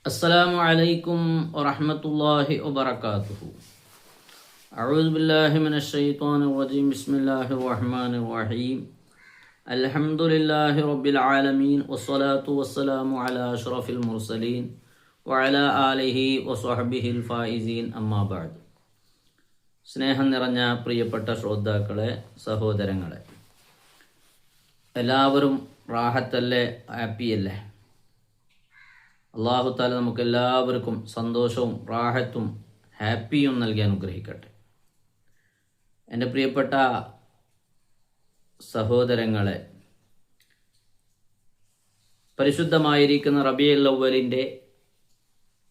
السلام عليكم ورحمة الله وبركاته. أعوذ بالله من الشيطان الرجيم. بسم الله الرحمن الرحيم. الحمد لله رب العالمين والصلاة والسلام على أشرف المرسلين وعلى آله وصحبه الفائزين أما بعد. സ്നേഹം നിറഞ്ഞ പ്രിയപ്പെട്ട ശ്രോതാക്കളെ, സഹോദരങ്ങളെ, എല്ലാവരും റാഹത്തല്ലേ, ഹാപ്പിയല്ലേ? അള്ളാഹു താല നമുക്ക് എല്ലാവർക്കും സന്തോഷവും റാഹത്തും ഹാപ്പിയും നൽകി അനുഗ്രഹിക്കട്ടെ. എൻ്റെ പ്രിയപ്പെട്ട സഹോദരങ്ങളെ, പരിശുദ്ധമായിരിക്കുന്ന റബീഉൽ അവ്വലിൻ്റെ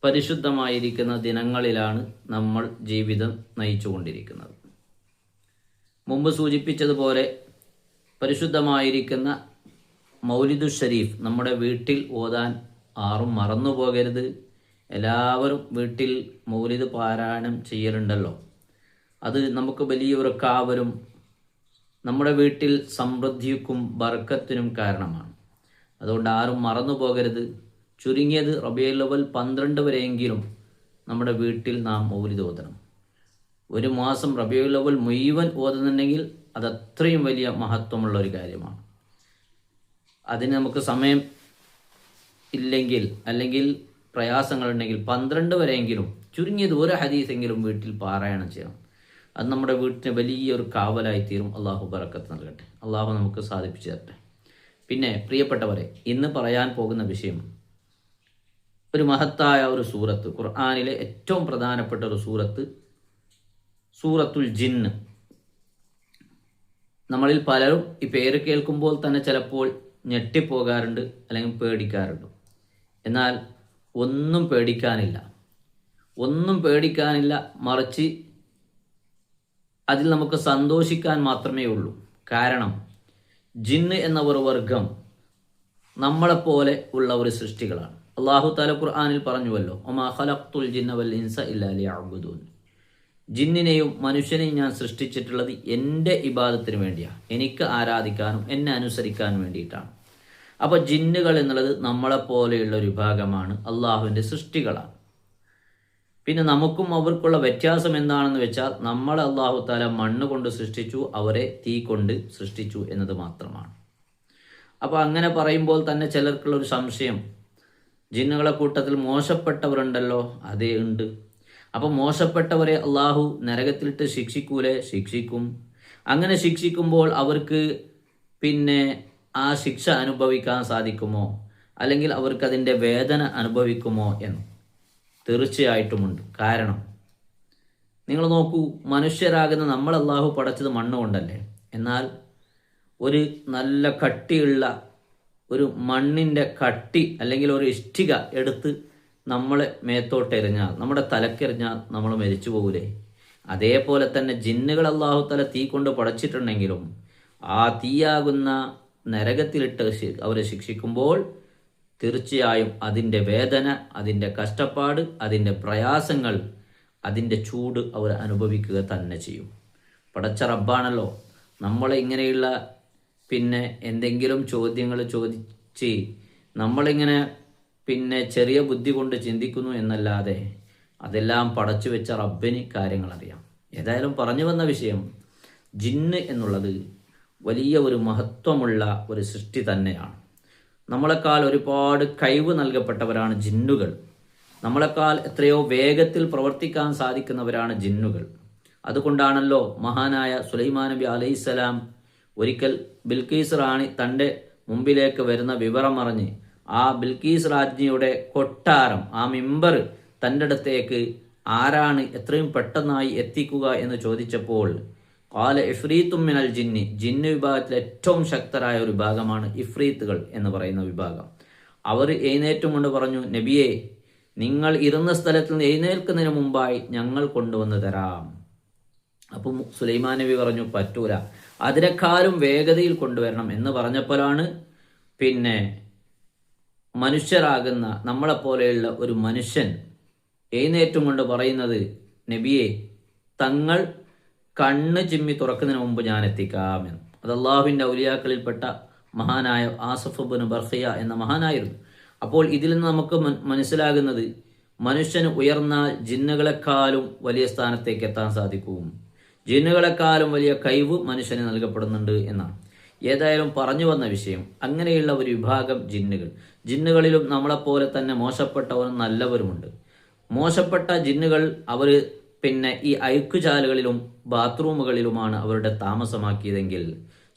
പരിശുദ്ധമായിരിക്കുന്ന ദിനങ്ങളിലാണ് നമ്മൾ ജീവിതം നയിച്ചുകൊണ്ടിരിക്കുന്നത്. മുമ്പ് സൂചിപ്പിച്ചതുപോലെ പരിശുദ്ധമായിരിക്കുന്ന മൗലിദു ഷരീഫ് നമ്മുടെ വീട്ടിൽ ഓതാൻ ആരും മറന്നു പോകരുത്. എല്ലാവരും വീട്ടിൽ മൗലിദ് പാരായണം ചെയ്യലുണ്ടല്ലോ. അത് നമുക്ക് വലിയൊരു കാവലും നമ്മുടെ വീട്ടിൽ സമൃദ്ധിക്കും ബർക്കത്തിനും കാരണമാണ്. അതുകൊണ്ട് ആരും മറന്നു പോകരുത്. ചുരുങ്ങിയത് റബീഉൽ അവ്വൽ 12 വരെയെങ്കിലും നമ്മുടെ വീട്ടിൽ നാം മൗലിദ് ഓതണം. ഒരു മാസം റബീഉൽ അവ്വൽ മുഴുവൻ ഓതുന്നുണ്ടെങ്കിൽ അത് അത്രയും വലിയ മഹത്വമുള്ള ഒരു കാര്യമാണ്. അതിന് നമുക്ക് സമയം ഇല്ലെങ്കിൽ അല്ലെങ്കിൽ പ്രയാസങ്ങളുണ്ടെങ്കിൽ 12 വരെയെങ്കിലും ചുരുങ്ങിയത് ഒരു ഹദീസെങ്കിലും വീട്ടിൽ പാരായണം ചെയ്യണം. അത് നമ്മുടെ വീട്ടിന് വലിയൊരു കാവലായി തീരും. അള്ളാഹു ബറക്കത്ത് നൽകട്ടെ. അള്ളാഹു നമുക്ക് സാധിപ്പിച്ചു തരട്ടെ. പിന്നെ പ്രിയപ്പെട്ടവരെ, ഇന്ന് പറയാൻ പോകുന്ന വിഷയം ഒരു മഹത്തായ ഒരു സൂറത്ത്, ഖുർആനിലെ ഏറ്റവും പ്രധാനപ്പെട്ട ഒരു സൂറത്ത്, സൂറത്തുൽ ജിന്ന്. നമ്മളിൽ പലരും ഈ പേര് കേൾക്കുമ്പോൾ തന്നെ ചിലപ്പോൾ ഞെട്ടിപ്പോകാറുണ്ട് അല്ലെങ്കിൽ പേടിക്കാറുണ്ട്. എന്നാൽ ഒന്നും പേടിക്കാനില്ല, മറിച്ച് അതിൽ നമുക്ക് സന്തോഷിക്കാൻ മാത്രമേ ഉള്ളൂ. കാരണം ജിന്ന് എന്ന ഒരു വർഗം നമ്മളെപ്പോലെ ഉള്ള ഒരു സൃഷ്ടികളാണ്. അള്ളാഹു തആല ഖുർആനിൽ പറഞ്ഞുവല്ലോ, ഒമാ ഖലഖ്തുൽ ജിന്ന വൽ ഇൻസ ഇല്ലാ ലിയഅ്ബുദൂൻ. ജിന്നിനെയും മനുഷ്യനെയും ഞാൻ സൃഷ്ടിച്ചിട്ടുള്ളത് എൻ്റെ ഇബാദത്തിന് വേണ്ടിയാണ്, എനിക്ക് ആരാധിക്കാനും എന്നെ അനുസരിക്കാനും വേണ്ടിയിട്ടാണ്. അപ്പോൾ ജിന്നുകൾ എന്നുള്ളത് നമ്മളെപ്പോലെയുള്ള ഒരു വിഭാഗമാണ്, അള്ളാഹുവിൻ്റെ സൃഷ്ടികളാണ്. പിന്നെ നമുക്കും അവർക്കുള്ള വ്യത്യാസം എന്താണെന്ന് വെച്ചാൽ, നമ്മളെ അള്ളാഹു തആല മണ്ണ് കൊണ്ട് സൃഷ്ടിച്ചു, അവരെ തീ കൊണ്ട് സൃഷ്ടിച്ചു എന്നത് മാത്രമാണ്. അപ്പോൾ അങ്ങനെ പറയുമ്പോൾ തന്നെ ചിലർക്കുള്ള ഒരു സംശയം, ജിന്നുകളെ കൂട്ടത്തിൽ മോശപ്പെട്ടവരുണ്ടല്ലോ. അതേ, ഉണ്ട്. അപ്പോൾ മോശപ്പെട്ടവരെ അള്ളാഹു നരകത്തിലിട്ട് ശിക്ഷിക്കൂലേ? ശിക്ഷിക്കും. അങ്ങനെ ശിക്ഷിക്കുമ്പോൾ അവർക്ക് പിന്നെ ആ ശിക്ഷ അനുഭവിക്കാൻ സാധിക്കുമോ, അല്ലെങ്കിൽ അവർക്ക് അതിൻ്റെ വേദന അനുഭവിക്കുമോ എന്ന്? തീർച്ചയായിട്ടുമുണ്ട്. കാരണം നിങ്ങൾ നോക്കൂ, മനുഷ്യരാകുന്ന നമ്മൾ അള്ളാഹു പടച്ചത് മണ്ണ് കൊണ്ടല്ലേ. എന്നാൽ ഒരു നല്ല കട്ടിയുള്ള ഒരു മണ്ണിൻ്റെ കട്ടി അല്ലെങ്കിൽ ഒരു ഇഷ്ടിക എടുത്ത് നമ്മളെ മേത്തോട്ടെറിഞ്ഞാൽ, നമ്മുടെ തലക്കെറിഞ്ഞാൽ നമ്മൾ മരിച്ചു പോകൂലേ? അതേപോലെ തന്നെ ജിന്നുകൾ അള്ളാഹു തആല തീ കൊണ്ട് പടച്ചിട്ടുണ്ടെങ്കിലും ആ തീയാകുന്ന നരകത്തിലിട്ട് അവരെ ശിക്ഷിക്കുമ്പോൾ തീർച്ചയായും അതിൻ്റെ വേദന, അതിൻ്റെ കഷ്ടപ്പാട്, അതിൻ്റെ പ്രയാസങ്ങൾ, അതിൻ്റെ ചൂട് അവർ അനുഭവിക്കുക തന്നെ ചെയ്യും. പടച്ച റബ്ബാണല്ലോ നമ്മളെ ഇങ്ങനെയുള്ള പിന്നെ എന്തെങ്കിലും ചോദ്യങ്ങൾ ചോദിച്ച് നമ്മളിങ്ങനെ പിന്നെ ചെറിയ ബുദ്ധി കൊണ്ട് ചിന്തിക്കുന്നു എന്നല്ലാതെ അതെല്ലാം പടച്ചു വെച്ച റബ്ബിന് കാര്യങ്ങൾ അറിയാം. ഏതായാലും പറഞ്ഞു വന്ന വിഷയം, ജിന്ന് എന്നുള്ളത് വലിയ ഒരു മഹത്വമുള്ള ഒരു സൃഷ്ടി തന്നെയാണ്. നമ്മളെക്കാൾ ഒരുപാട് കഴിവ് നൽകപ്പെട്ടവരാണ് ജിന്നുകൾ. നമ്മളെക്കാൾ എത്രയോ വേഗത്തിൽ പ്രവർത്തിക്കാൻ സാധിക്കുന്നവരാണ് ജിന്നുകൾ. അതുകൊണ്ടാണല്ലോ മഹാനായ സുലൈമാൻ നബി അലൈഹിസ്സലാം ഒരിക്കൽ ബിൽക്കീസ് റാണി തൻ്റെ മുമ്പിലേക്ക് വരുന്ന വിവരം അറിഞ്ഞ് ആ ബിൽക്കീസ് രാജ്ഞിയുടെ കൊട്ടാരം, ആ മിമ്പർ തൻ്റെ അടുത്തേക്ക് ആരാണ് എത്രയും പെട്ടെന്നായി എത്തിക്കുക എന്ന് ചോദിച്ചപ്പോൾ, ഖാല ഇഫ്രീത്തും മിനൽ ജിന്നി, ജിന്ന് വിഭാഗത്തിൽ ഏറ്റവും ശക്തരായ ഒരു വിഭാഗമാണ് ഇഫ്രീത്തുകൾ എന്ന് പറയുന്ന വിഭാഗം. അവർ എഴുന്നേറ്റും കൊണ്ട് പറഞ്ഞു, നബിയെ, നിങ്ങൾ ഇരുന്ന സ്ഥലത്ത് നിന്ന് എഴുന്നേൽക്കുന്നതിന് മുമ്പായി ഞങ്ങൾ കൊണ്ടുവന്ന് തരാം. അപ്പം സുലൈമാൻ നബി പറഞ്ഞു, പറ്റൂല, അതിനേക്കാളും വേഗതയിൽ കൊണ്ടുവരണം എന്ന് പറഞ്ഞപ്പോഴാണ് പിന്നെ മനുഷ്യരാകുന്ന നമ്മളെപ്പോലെയുള്ള ഒരു മനുഷ്യൻ എഴുന്നേറ്റും കൊണ്ട് പറയുന്നത്, നബിയെ, തങ്ങൾ കണ്ണ് ചിമ്മി തുറക്കുന്നതിന് മുമ്പ് ഞാൻ എത്തിക്കാമെന്ന്. അത് അള്ളാഹുവിൻ്റെ ഔലിയാക്കളിൽപ്പെട്ട മഹാനായ ആസഫ് ഇബ്നു ബർഖിയ എന്ന മഹാനായിരുന്നു. അപ്പോൾ ഇതിൽ നിന്ന് നമുക്ക് മനസ്സിലാകുന്നത് മനുഷ്യന് ഉയർന്നാൽ ജിന്നുകളെക്കാളും വലിയ സ്ഥാനത്തേക്ക് എത്താൻ സാധിക്കും, ജിന്നുകളെക്കാളും വലിയ കഴിവ് മനുഷ്യന് നൽകപ്പെടുന്നുണ്ട് എന്നാണ്. ഏതായാലും പറഞ്ഞു വന്ന വിഷയം, അങ്ങനെയുള്ള ഒരു വിഭാഗം ജിന്നുകളിലും നമ്മളെപ്പോലെ തന്നെ മോശപ്പെട്ടവരും നല്ലവരുമുണ്ട്. മോശപ്പെട്ട ജിന്നുകൾ അവർ ഈ അഴുക്കുചാലുകളിലും ബാത്റൂമുകളിലുമാണ് അവരുടെ താമസമാക്കിയതെങ്കിൽ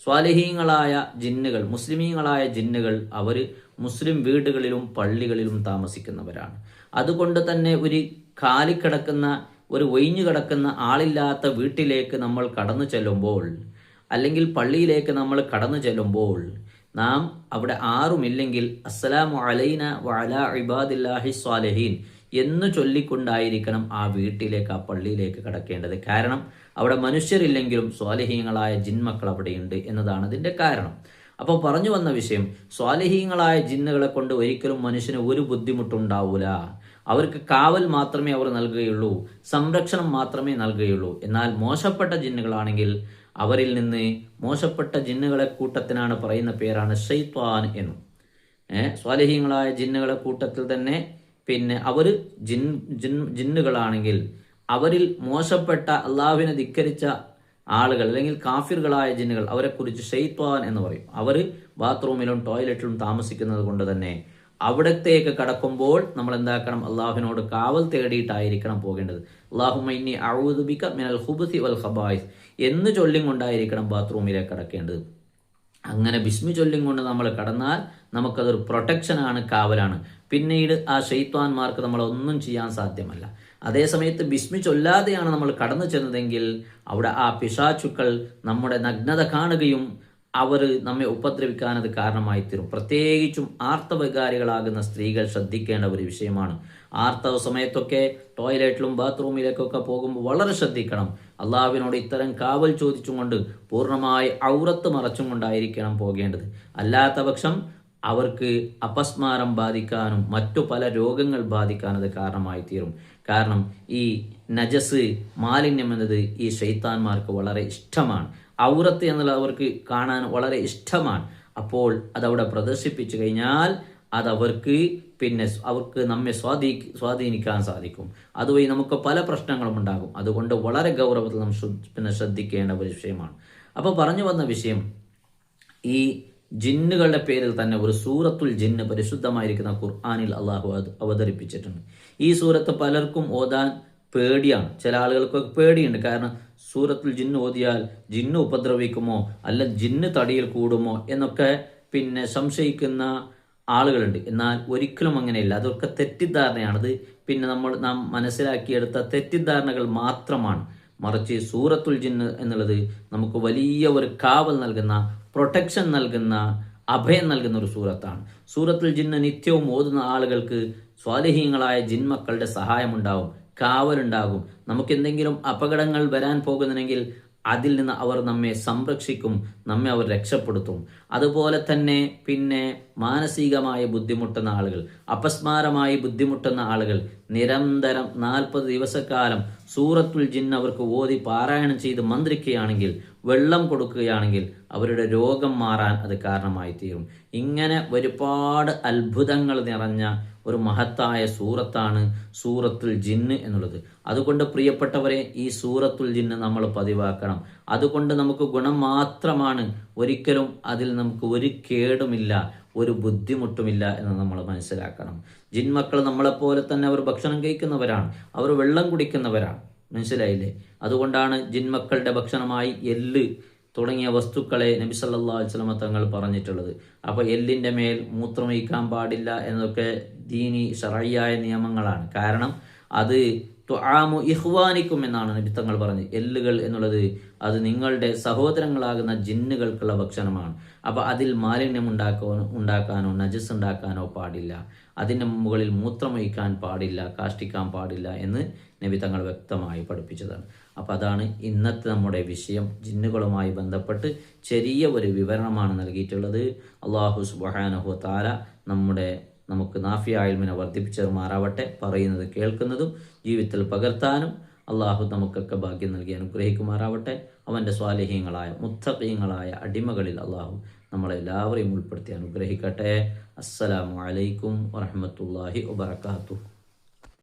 സ്വാലിഹീങ്ങളായ ജിന്നുകൾ, മുസ്ലിമീങ്ങളായ ജിന്നുകൾ, അവർ മുസ്ലിം വീടുകളിലും പള്ളികളിലും താമസിക്കുന്നവരാണ്. അതുകൊണ്ട് തന്നെ ഒരു കാലിക്കിടക്കുന്ന, ഒരു ഒഴിഞ്ഞു കിടക്കുന്ന ആളില്ലാത്ത വീട്ടിലേക്ക് നമ്മൾ കടന്നു ചെല്ലുമ്പോൾ, അല്ലെങ്കിൽ പള്ളിയിലേക്ക് നമ്മൾ കടന്നു ചെല്ലുമ്പോൾ, നാം അവിടെ ആരുമില്ലെങ്കിൽ അസ്സലാമു അലൈന വഅലാ ഇബാദില്ലാഹി സ്വാലിഹീൻ എന്ന് ചൊല്ലിക്കൊണ്ടായിരിക്കണം ആ വീട്ടിലേക്ക്, ആ പള്ളിയിലേക്ക് കടക്കേണ്ടത്. കാരണം അവിടെ മനുഷ്യരില്ലെങ്കിലും സ്വാലിഹീങ്ങളായ ജിന്മക്കൾ അവിടെയുണ്ട് എന്നതാണ് അതിൻ്റെ കാരണം. അപ്പോൾ പറഞ്ഞു വന്ന വിഷയം, സ്വാലിഹീങ്ങളായ ജിന്നുകളെ കൊണ്ട് ഒരിക്കലും മനുഷ്യന് ഒരു ബുദ്ധിമുട്ടുണ്ടാവൂല. അവർക്ക് കാവൽ മാത്രമേ അവർ നൽകുകയുള്ളൂ, സംരക്ഷണം മാത്രമേ നൽകുകയുള്ളൂ. എന്നാൽ മോശപ്പെട്ട ജിന്നുകളാണെങ്കിൽ അവരിൽ നിന്ന്, മോശപ്പെട്ട ജിന്നുകളെ കൂട്ടത്തിനാണ് പറയുന്ന പേരാണ് ശൈത്വാൻ എന്നും. സ്വാലിഹീങ്ങളായ ജിന്നുകളെ കൂട്ടത്തിൽ തന്നെ അവർ ജിന്നുകളാണെങ്കിൽ അവരിൽ മോശപ്പെട്ട അള്ളാഹുവിനെ ധിക്കരിച്ച ആളുകൾ അല്ലെങ്കിൽ കാഫിറുകളായ ജിന്നുകൾ, അവരെക്കുറിച്ച് ഷെയ്ത്വാൻ എന്ന് പറയും. അവർ ബാത്റൂമിലും ടോയ്ലറ്റിലും താമസിക്കുന്നത് കൊണ്ട് തന്നെ അവിടത്തേക്ക് കടക്കുമ്പോൾ നമ്മൾ എന്താക്കണം, അള്ളാഹുവിനോട് കാവൽ തേടിയിട്ടായിരിക്കണം പോകേണ്ടത്. അല്ലാഹുമ്മ ഇന്നി അഊദു ബിക മിനൽ ഖുബുസി വൽ ഖബായിസ് എന്ന് ചൊല്ലിക്കൊണ്ടായിരിക്കണം ബാത്റൂമിലേക്ക് കടക്കേണ്ടത്. അങ്ങനെ ബിസ്മി ചൊല്ലിക്കൊണ്ട് നമ്മൾ കടന്നാൽ നമുക്കതൊരു പ്രൊട്ടക്ഷനാണ്, കാവലാണ്. പിന്നീട് ആ ഷെയ്ത്വാന്മാർക്ക് നമ്മളൊന്നും ചെയ്യാൻ സാധ്യമല്ല. അതേസമയത്ത് ബിസ്മി ചൊല്ലാതെയാണ് നമ്മൾ കടന്നു ചെന്നതെങ്കിൽ അവിടെ ആ പിശാചുക്കൾ നമ്മുടെ നഗ്നത കാണുകയും അവർ നമ്മെ ഉപദ്രവിക്കാൻ അത് കാരണമായി തീരും. പ്രത്യേകിച്ചും ആർത്തവകാരികളാകുന്ന സ്ത്രീകൾ ശ്രദ്ധിക്കേണ്ട ഒരു വിഷയമാണ്. ആർത്തവ സമയത്തൊക്കെ ടോയ്ലറ്റിലും ബാത്റൂമിലേക്കൊക്കെ പോകുമ്പോൾ വളരെ ശ്രദ്ധിക്കണം. അള്ളാഹുവിനോട് ഇത്തരം കാവൽ ചോദിച്ചും കൊണ്ട് പൂർണ്ണമായി ഔറത്ത് മറച്ചും കൊണ്ടായിരിക്കണം പോകേണ്ടത്. അല്ലാത്ത പക്ഷം അവർക്ക് അപസ്മാരം ബാധിക്കാനും മറ്റു പല രോഗങ്ങൾ ബാധിക്കാനും അത് കാരണമായി തീരും. കാരണം ഈ നജസ്, മാലിന്യം എന്നത് ഈ ശൈത്താന്മാർക്ക് വളരെ ഇഷ്ടമാണ്. ഔറത്ത് എന്നുള്ളത് അവർക്ക് കാണാൻ വളരെ ഇഷ്ടമാണ്. അപ്പോൾ അതവിടെ പ്രദർശിപ്പിച്ചു കഴിഞ്ഞാൽ അതവർക്ക് അവർക്ക് നമ്മെ സ്വാധീനിക്കാൻ സാധിക്കും. അതുവഴി നമുക്ക് പല പ്രശ്നങ്ങളും ഉണ്ടാകും. അതുകൊണ്ട് വളരെ ഗൗരവത്തിൽ നാം ശ്രദ്ധിക്കേണ്ട ഒരു വിഷയമാണ്. അപ്പോൾ പറഞ്ഞു വന്ന വിഷയം, ഈ ജിന്നുകളുടെ പേരിൽ തന്നെ ഒരു സൂറത്തുൽ ജിന്ന് പരിശുദ്ധമായിരിക്കുന്ന ഖുർആനിൽ അള്ളാഹു അവതരിപ്പിച്ചിട്ടുണ്ട്. ഈ സൂറത്ത് പലർക്കും ഓതാൻ പേടിയാണ്. ചില ആളുകൾക്കൊക്കെ പേടിയുണ്ട്. കാരണം സൂറത്തുൽ ജിന്ന് ഓതിയാൽ ജിന്ന് ഉപദ്രവിക്കുമോ, അല്ല ജിന്ന് തടിയിൽ കൂടുമോ എന്നൊക്കെ സംശയിക്കുന്ന ആളുകളുണ്ട്. എന്നാൽ ഒരിക്കലും അങ്ങനെയില്ല. അതൊക്കെ തെറ്റിദ്ധാരണയാണത്. നാം മനസ്സിലാക്കിയെടുത്ത തെറ്റിദ്ധാരണകൾ മാത്രമാണ്. മറിച്ച് സൂറത്തുൽ ജിന്ന് എന്നുള്ളത് നമുക്ക് വലിയ ഒരു കാവൽ നൽകുന്ന, പ്രൊട്ടക്ഷൻ നൽകുന്ന, അഭയം നൽകുന്ന ഒരു സൂറത്താണ്. സൂറത്തുൽ ജിന്ന് നിത്യവും ഓതുന്ന ആളുകൾക്ക് സ്വാലിഹീങ്ങളായ ജിന്മക്കളുടെ സഹായമുണ്ടാവും, കാവലുണ്ടാകും. നമുക്ക് എന്തെങ്കിലും അപകടങ്ങൾ വരാൻ പോകുന്നുണ്ടെങ്കിൽ അതിൽ നിന്ന് അവർ നമ്മെ സംരക്ഷിക്കും, നമ്മെ അവർ രക്ഷപ്പെടുത്തും. അതുപോലെ തന്നെ മാനസികമായി ബുദ്ധിമുട്ടുന്ന ആളുകൾ, അപസ്മാരമായി ബുദ്ധിമുട്ടുന്ന ആളുകൾ നിരന്തരം 40 ദിവസക്കാലം സൂറത്തുൽ ജിന്ന് അവർക്ക് ഓതി പാരായണം ചെയ്ത് മന്ത്രിക്കുകയാണെങ്കിൽ, വെള്ളം കൊടുക്കുകയാണെങ്കിൽ അവരുടെ രോഗം മാറാൻ അത് കാരണമായി തീരും. ഇങ്ങനെ ഒരുപാട് അത്ഭുതങ്ങൾ നിറഞ്ഞ ഒരു മഹത്തായ സൂറത്താണ് സൂറത്തുൽ ജിന്ന് എന്നുള്ളത്. അതുകൊണ്ട് പ്രിയപ്പെട്ടവരെ, ഈ സൂറത്തുൽ ജിന്ന് നമ്മൾ പതിവാക്കണം. അതുകൊണ്ട് നമുക്ക് ഗുണം മാത്രമാണ്. ഒരിക്കലും അതിൽ നമുക്ക് ഒരു കേടുമില്ല, ഒരു ബുദ്ധിമുട്ടുമില്ല എന്ന് നമ്മൾ മനസ്സിലാക്കണം. ജിന്മക്കൾ നമ്മളെപ്പോലെ തന്നെ അവർ ഭക്ഷണം കഴിക്കുന്നവരാണ്, അവർ വെള്ളം കുടിക്കുന്നവരാണ്. മനസ്സിലായില്ലേ? അതുകൊണ്ടാണ് ജിന്മക്കളുടെ ഭക്ഷണമായി എല്ല് തുടങ്ങിയ വസ്തുക്കളെ നബി സല്ലല്ലാഹു അലൈഹി വസല്ലം തങ്ങൾ പറഞ്ഞിട്ടുള്ളത്. അപ്പോൾ എല്ലിൻ്റെ മേൽ മൂത്രമൊഴിക്കാൻ പാടില്ല എന്നൊക്കെ ദീനി ശർഈയായ നിയമങ്ങളാണ്. കാരണം അത് തുആമു ഇഖ്വാനിക്കും എന്നാണ് നബി തങ്ങൾ പറഞ്ഞത്. എല്ലുകൾ എന്നുള്ളത് അത് നിങ്ങളുടെ സഹോദരങ്ങളാകുന്ന ജിന്നുകൾക്കുള്ള ഭക്ഷണമാണ്. അപ്പോൾ അതിൽ മാലിന്യം ഉണ്ടാക്കാനോ നജസ് ഉണ്ടാക്കാനോ പാടില്ല. അതിൻ്റെ മുകളിൽ മൂത്രമൊഴിക്കാൻ പാടില്ല, കാഷ്ടിക്കാൻ പാടില്ല എന്ന് നബി തങ്ങൾ വ്യക്തമായി പഠിപ്പിച്ചതാണ്. അപ്പോൾ അതാണ് ഇന്നത്തെ നമ്മുടെ വിഷയം. ജിന്നുകളുമായി ബന്ധപ്പെട്ട് ചെറിയ ഒരു വിവരണമാണ് നൽകിയിട്ടുള്ളത്. അല്ലാഹു സുബ്ഹാനഹു വ തആല നമുക്ക് നാഫിയായ ഇൽമിനെ വർദ്ധിപ്പിച്ചേർമാറാവട്ടെ. പറയുന്നത് കേൾക്കുന്നതും ജീവിതത്തിൽ പകർത്താനും അള്ളാഹു നമുക്കൊക്കെ ഭാഗ്യം നൽകി അനുഗ്രഹിക്കുമാറാവട്ടെ. അവൻ്റെ സ്വാലിഹീങ്ങളായ മുത്തഖീങ്ങളായ അടിമകളിൽ അള്ളാഹു നമ്മളെല്ലാവരെയും ഉൾപ്പെടുത്തി അനുഗ്രഹിക്കട്ടെ. അസ്സലാമു അലൈക്കും വറഹ്മത്തുള്ളാഹി വബറകാതുഹു.